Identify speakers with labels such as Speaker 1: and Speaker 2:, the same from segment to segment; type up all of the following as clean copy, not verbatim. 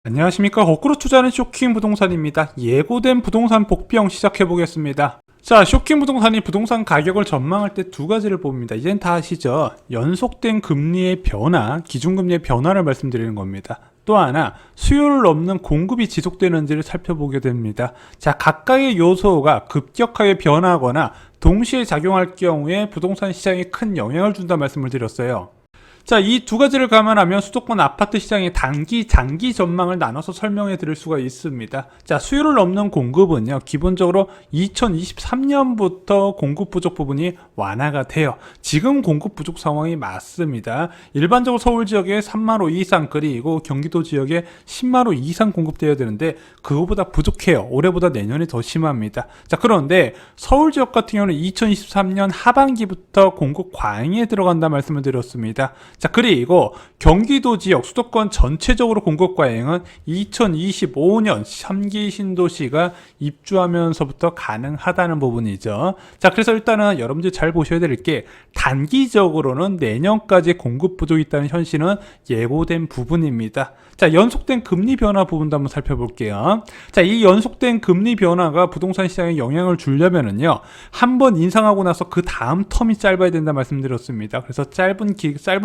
Speaker 1: 안녕하십니까. 거꾸로 투자하는 쇼킹 부동산입니다. 예고된 부동산 복병 시작해보겠습니다. 자, 쇼킹 부동산이 부동산 가격을 전망할 때 두 가지를 봅니다. 이젠 다 아시죠? 연속된 금리의 변화, 기준금리의 변화를 말씀드리는 겁니다. 또 하나, 수요를 넘는 공급이 지속되는지를 살펴보게 됩니다. 자, 각각의 요소가 급격하게 변하거나 동시에 작용할 경우에 부동산 시장에 큰 영향을 준다 말씀을 드렸어요. 자, 이 두 가지를 감안하면 수도권 아파트 시장의 단기, 장기 전망을 나눠서 설명해 드릴 수가 있습니다. 자, 수요를 넘는 공급은요, 기본적으로 2023년부터 공급 부족 부분이 완화가 돼요. 지금 공급 부족 상황이 맞습니다. 일반적으로 서울 지역에 3만 호 이상, 그리고 경기도 지역에 10만 호 이상 공급되어야 되는데 그거보다 부족해요. 올해보다 내년이 더 심합니다. 자, 그런데 서울 지역 같은 경우는 2023년 하반기부터 공급 과잉에 들어간다 말씀을 드렸습니다. 자, 그리고 경기도 지역 수도권 전체적으로 공급 과잉은 2025년 3기 신도시가 입주하면서부터 가능하다는 부분이죠. 자, 그래서 일단은 여러분들 잘 보셔야 될 게, 단기적으로는 내년까지 공급 부족이 있다는 현실은 예고된 부분입니다. 자, 연속된 금리 변화 부분도 한번 살펴볼게요. 자, 이 연속된 금리 변화가 부동산 시장에 영향을 주려면은요, 한번 인상하고 나서 그 다음 텀이 짧아야 된다 말씀드렸습니다. 그래서 짧은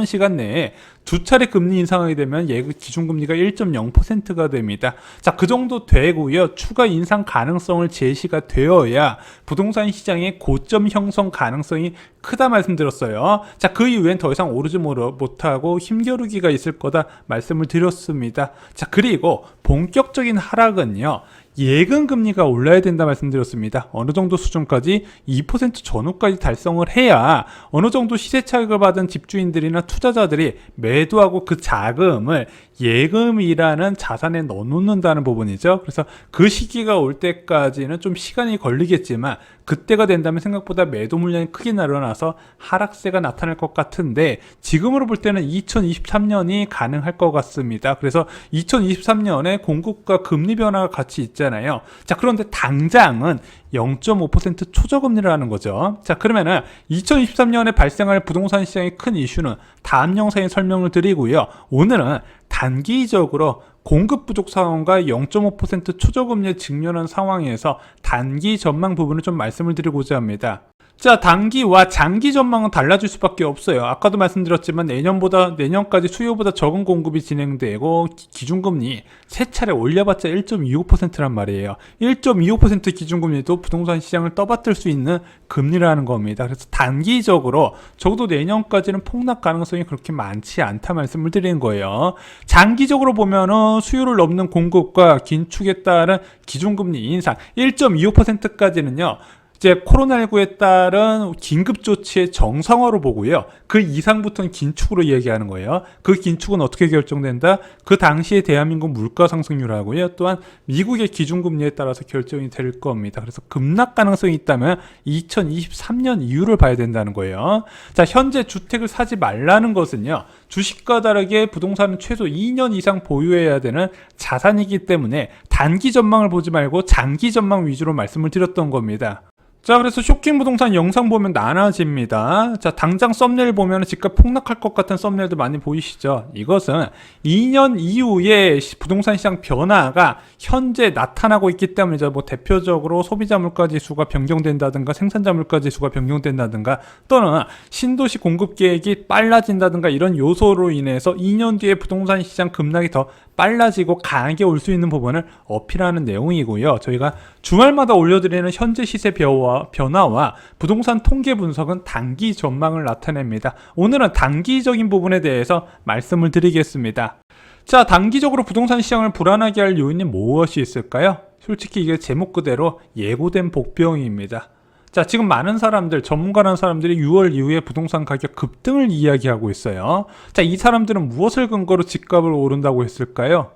Speaker 1: 시간 내에 두 차례 금리 인상하게 되면 기준금리가 1.0%가 됩니다. 자, 그 정도 되고요. 추가 인상 가능성을 제시가 되어야 부동산 시장의 고점 형성 가능성이 크다 말씀드렸어요. 자, 그 이후엔 더 이상 오르지 못하고 힘겨루기가 있을 거다 말씀을 드렸습니다. 자, 그리고 본격적인 하락은요, 예금 금리가 올라야 된다 말씀드렸습니다. 어느 정도 수준까지 2% 전후까지 달성을 해야 어느 정도 시세 차익을 받은 집주인들이나 투자자들이 매도하고 그 자금을 예금이라는 자산에 넣어놓는다는 부분이죠. 그래서 그 시기가 올 때까지는 좀 시간이 걸리겠지만 그때가 된다면 생각보다 매도 물량이 크게 늘어나서 하락세가 나타날 것 같은데, 지금으로 볼 때는 2023년이 가능할 것 같습니다. 그래서 2023년에 공급과 금리 변화가 같이 있잖아요. 자, 그런데 당장은 0.5% 초저금리라는 거죠. 자, 그러면은 2023년에 발생할 부동산 시장의 큰 이슈는 다음 영상에 설명을 드리고요. 오늘은 단기적으로 공급 부족 상황과 0.5% 초저금리에 직면한 상황에서 단기 전망 부분을 좀 말씀을 드리고자 합니다. 자, 단기와 장기 전망은 달라질 수밖에 없어요. 아까도 말씀드렸지만 내년까지 수요보다 적은 공급이 진행되고 기준금리 세 차례 올려봤자 1.25%란 말이에요. 1.25% 기준금리도 부동산 시장을 떠받들 수 있는 금리라는 겁니다. 그래서 단기적으로 적어도 내년까지는 폭락 가능성이 그렇게 많지 않다 말씀을 드리는 거예요. 장기적으로 보면은 수요를 넘는 공급과 긴축에 따른 기준금리 인상 1.25%까지는요, 이제 코로나19에 따른 긴급조치의 정상화로 보고요. 그 이상부터는 긴축으로 얘기하는 거예요. 그 긴축은 어떻게 결정된다? 그 당시에 대한민국 물가 상승률하고요. 또한 미국의 기준금리에 따라서 결정이 될 겁니다. 그래서 급락 가능성이 있다면 2023년 이후를 봐야 된다는 거예요. 자, 현재 주택을 사지 말라는 것은요, 주식과 다르게 부동산은 최소 2년 이상 보유해야 되는 자산이기 때문에 단기 전망을 보지 말고 장기 전망 위주로 말씀을 드렸던 겁니다. 자, 그래서 쇼킹 부동산 영상 보면 나눠집니다. 자, 당장 썸네일 보면 집값 폭락할 것 같은 썸네일도 많이 보이시죠? 이것은 2년 이후에 부동산 시장 변화가 현재 나타나고 있기 때문이죠. 뭐 대표적으로 소비자 물가 지수가 변경된다든가 생산자 물가 지수가 변경된다든가 또는 신도시 공급 계획이 빨라진다든가 이런 요소로 인해서 2년 뒤에 부동산 시장 급락이 더 빨라지고 강하게 올 수 있는 부분을 어필하는 내용이고요. 저희가 주말마다 올려드리는 현재 시세 변화와 부동산 통계 분석은 단기 전망을 나타냅니다. 오늘은 단기적인 부분에 대해서 말씀을 드리겠습니다. 자, 단기적으로 부동산 시장을 불안하게 할 요인이 무엇이 있을까요? 솔직히 이게 제목 그대로 예고된 복병입니다. 자, 지금 많은 사람들, 전문가라는 사람들이 6월 이후에 부동산 가격 급등을 이야기하고 있어요. 자, 이 사람들은 무엇을 근거로 집값을 오른다고 했을까요?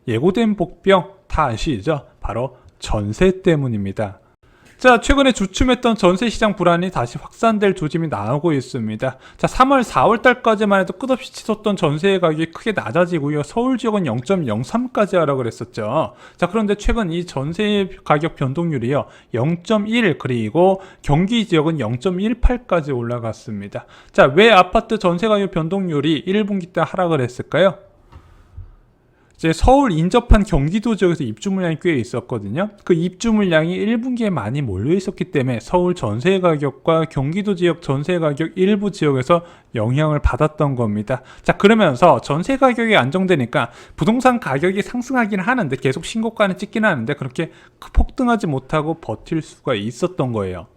Speaker 1: 예고된 복병 다 아시죠? 바로 전세 때문입니다. 자, 최근에 주춤했던 전세시장 불안이 다시 확산될 조짐이 나오고 있습니다. 자, 3월, 4월 달까지만 해도 끝없이 치솟던 전세 가격이 크게 낮아지고요. 서울 지역은 0.03까지 하락을 했었죠. 자, 그런데 최근 이 전세 가격 변동률이요. 0.1 그리고 경기 지역은 0.18까지 올라갔습니다. 자, 왜 아파트 전세 가격 변동률이 1분기 때 하락을 했을까요? 이제 서울 인접한 경기도 지역에서 입주 물량이 꽤 있었거든요. 그 입주 물량이 1분기에 많이 몰려 있었기 때문에 서울 전세 가격과 경기도 지역 전세 가격 일부 지역에서 영향을 받았던 겁니다. 자, 그러면서 전세 가격이 안정되니까 부동산 가격이 상승하긴 하는데 계속 신고가는 찍긴 하는데 그렇게 폭등하지 못하고 버틸 수가 있었던 거예요.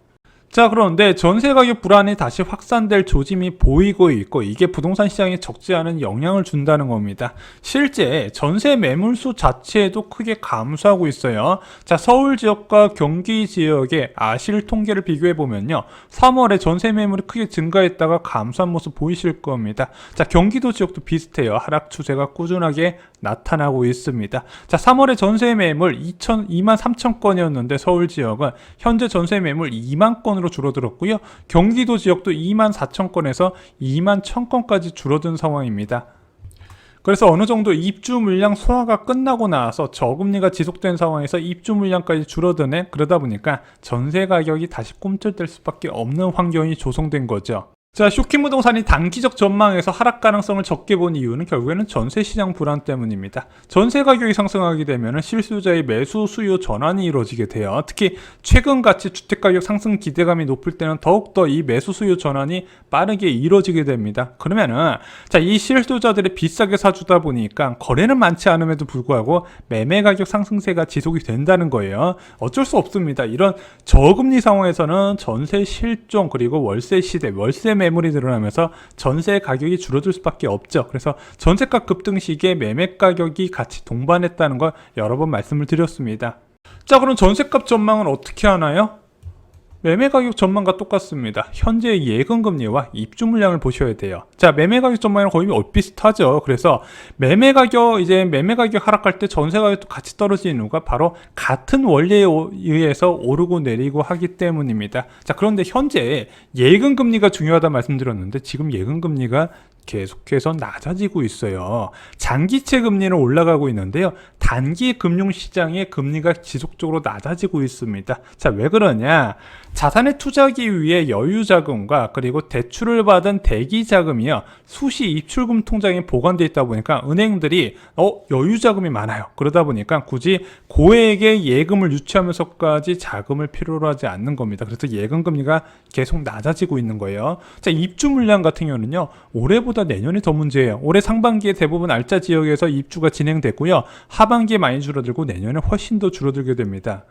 Speaker 1: 자, 그런데 전세 가격 불안이 다시 확산될 조짐이 보이고 있고 이게 부동산 시장에 적지 않은 영향을 준다는 겁니다. 실제 전세 매물수 자체도 크게 감소하고 있어요. 자, 서울 지역과 경기 지역의 아실 통계를 비교해 보면요. 3월에 전세 매물이 크게 증가했다가 감소한 모습 보이실 겁니다. 자, 경기도 지역도 비슷해요. 하락 추세가 꾸준하게 나타나고 있습니다. 자, 3월에 전세 매물 2만 3천 건이었는데 서울 지역은 현재 전세 매물 2만 건으로 줄어들었고요. 경기도 지역도 2만 4천 건에서 2만 1천 건까지 줄어든 상황입니다. 그래서 어느 정도 입주 물량 소화가 끝나고 나서 저금리가 지속된 상황에서 입주 물량까지 줄어드네. 그러다 보니까 전세 가격이 다시 꿈틀댈 수밖에 없는 환경이 조성된 거죠. 자, 쇼킹 부동산이 단기적 전망에서 하락 가능성을 적게 본 이유는 결국에는 전세 시장 불안 때문입니다. 전세 가격이 상승하게 되면 실수요자의 매수 수요 전환이 이루어지게 돼요. 특히 최근같이 주택가격 상승 기대감이 높을 때는 더욱더 이 매수 수요 전환이 빠르게 이루어지게 됩니다. 그러면은 자, 이 실수요자들이 비싸게 사주다 보니까 거래는 많지 않음에도 불구하고 매매 가격 상승세가 지속이 된다는 거예요. 어쩔 수 없습니다. 이런 저금리 상황에서는 전세 실종 그리고 월세 시대, 월세 매물이 늘어나면서 전세 가격이 줄어들 수밖에 없죠. 그래서 전세가 급등 시기에 매매 가격이 같이 동반했다는 걸 여러 번 말씀을 드렸습니다. 자, 그럼 전세값 전망은 어떻게 하나요? 매매 가격 전망과 똑같습니다. 현재 예금 금리와 입주 물량을 보셔야 돼요. 자, 매매 가격 전망이랑 거의 비슷하죠. 그래서 매매 가격 하락할 때 전세 가격도 같이 떨어지는 이유가 바로 같은 원리에 의해서 오르고 내리고 하기 때문입니다. 자, 그런데 현재 예금 금리가 중요하다 말씀드렸는데 지금 예금 금리가 계속해서 낮아지고 있어요. 장기채 금리는 올라가고 있는데요. 단기 금융시장의 금리가 지속적으로 낮아지고 있습니다. 자, 왜 그러냐? 자산에 투자하기 위해 여유자금과 그리고 대출을 받은 대기자금이요. 수시 입출금 통장에 보관되어 있다 보니까 은행들이 여유자금이 많아요. 그러다 보니까 굳이 고액의 예금을 유치하면서까지 자금을 필요로 하지 않는 겁니다. 그래서 예금 금리가 계속 낮아지고 있는 거예요. 자, 입주 물량 같은 경우는요. 올해보다 내년이 더 문제예요. 올해 상반기에 대부분 알짜 지역에서 입주가 진행됐고요. 하반기에 많이 줄어들고 내년에 훨씬 더 줄어들게 됩니다.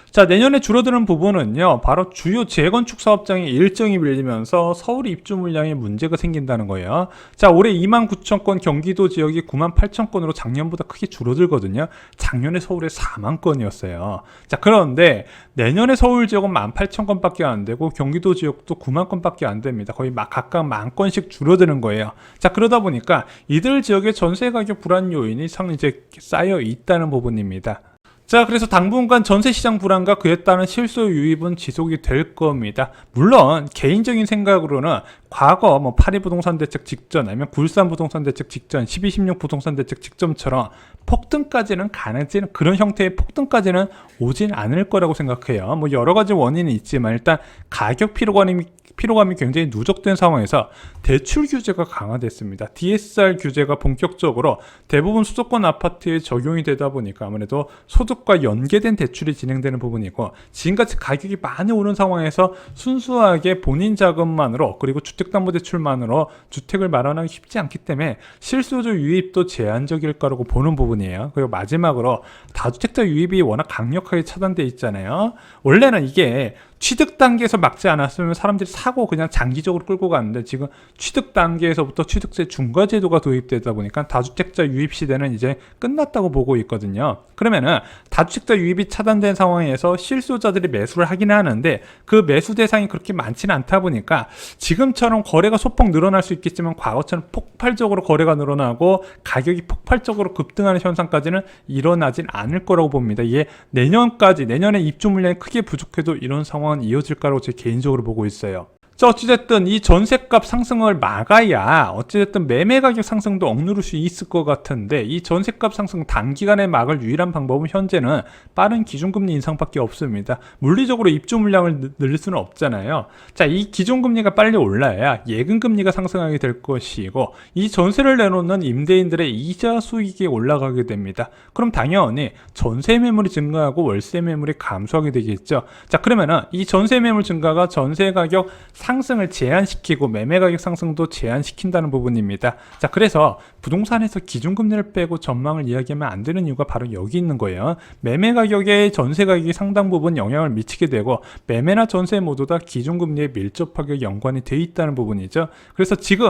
Speaker 1: 자, 내년에 줄어드는 부분은요, 바로 주요 재건축 사업장의 일정이 밀리면서 서울 입주 물량에 문제가 생긴다는 거예요. 자, 올해 2만 9천 건, 경기도 지역이 9만 8천 건으로 작년보다 크게 줄어들거든요. 작년에 서울에 4만 건이었어요. 자, 그런데 내년에 서울 지역은 1만 8천 건밖에 안 되고 경기도 지역도 9만 건밖에 안 됩니다. 거의 각각 1만 건씩 줄어드는 거예요. 자, 그러다 보니까 이들 지역의 전세 가격 불안 요인이 상당히 이제 쌓여 있다는 부분입니다. 자, 그래서 당분간 전세시장 불안과 그에 따른 실수 유입은 지속이 될 겁니다. 물론 개인적인 생각으로는 과거 파리 부동산 대책 직전 아니면 굴산 부동산 대책 직전 1216 부동산 대책 직전처럼 폭등까지는 가능한 그런 형태의 폭등까지는 오진 않을 거라고 생각해요. 여러 가지 원인이 있지만 일단 가격 피로감이 굉장히 누적된 상황에서 대출 규제가 강화됐습니다. DSR 규제가 본격적으로 대부분 수도권 아파트에 적용이 되다 보니까 아무래도 소득과 연계된 대출이 진행되는 부분이고 지금같이 가격이 많이 오른 상황에서 순수하게 본인 자금만으로 그리고 주택담보대출만으로 주택을 마련하기 쉽지 않기 때문에 실수요자 유입도 제한적일 거라고 보는 부분이에요. 그리고 마지막으로 다주택자 유입이 워낙 강력하게 차단돼 있잖아요. 원래는 이게 취득 단계에서 막지 않았으면 사람들이 사고 그냥 장기적으로 끌고 가는데, 지금 취득 단계에서부터 취득세 중과 제도가 도입되다 보니까 다주택자 유입 시대는 이제 끝났다고 보고 있거든요. 그러면은 다주택자 유입이 차단된 상황에서 실수요자들이 매수를 하긴 하는데 그 매수 대상이 그렇게 많지는 않다 보니까 지금처럼 거래가 소폭 늘어날 수 있겠지만 과거처럼 폭발적으로 거래가 늘어나고 가격이 폭발적으로 급등하는 현상까지는 일어나진 않을 거라고 봅니다. 이게 내년에 입주 물량이 크게 부족해도 이런 상황은 이어질 거라고 제 개인적으로 보고 있어요. 자, 어찌됐든 이 전셋값 상승을 막아야 어찌됐든 매매 가격 상승도 억누를 수 있을 것 같은데, 이 전셋값 상승 단기간에 막을 유일한 방법은 현재는 빠른 기준금리 인상밖에 없습니다. 물리적으로 입주 물량을 늘릴 수는 없잖아요. 자, 이 기준금리가 빨리 올라야 예금금리가 상승하게 될 것이고, 이 전세를 내놓는 임대인들의 이자 수익이 올라가게 됩니다. 그럼 당연히 전세 매물이 증가하고 월세 매물이 감소하게 되겠죠. 자, 그러면은 이 전세 매물 증가가 전세 가격 상승을 제한시키고 매매 가격 상승도 제한시킨다는 부분입니다. 자, 그래서 부동산에서 기준금리를 빼고 전망을 이야기하면 안 되는 이유가 바로 여기 있는 거예요. 매매 가격에 전세 가격이 상당 부분 영향을 미치게 되고, 매매나 전세 모두 다 기준금리에 밀접하게 연관이 돼 있다는 부분이죠. 그래서 지금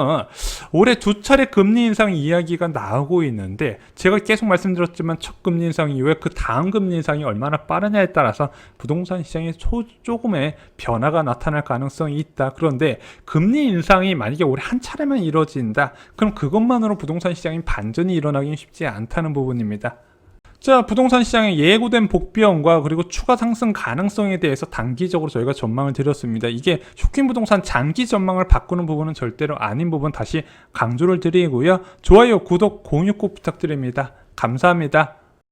Speaker 1: 올해 두 차례 금리 인상 이야기가 나오고 있는데, 제가 계속 말씀드렸지만 첫 금리 인상 이후에 그 다음 금리 인상이 얼마나 빠르냐에 따라서 부동산 시장에 조금의 변화가 나타날 가능성이 있다. 그런데 금리 인상이 만약에 올해 한 차례만 이루어진다, 그럼 그것만으로 부동산 시장이 반전이 일어나기는 쉽지 않다는 부분입니다. 자, 부동산 시장의 예고된 복비용과 그리고 추가 상승 가능성에 대해서 단기적으로 저희가 전망을 드렸습니다. 이게 쇼킹 부동산 장기 전망을 바꾸는 부분은 절대로 아닌 부분 다시 강조를 드리고요. 좋아요, 구독, 공유 꼭 부탁드립니다. 감사합니다.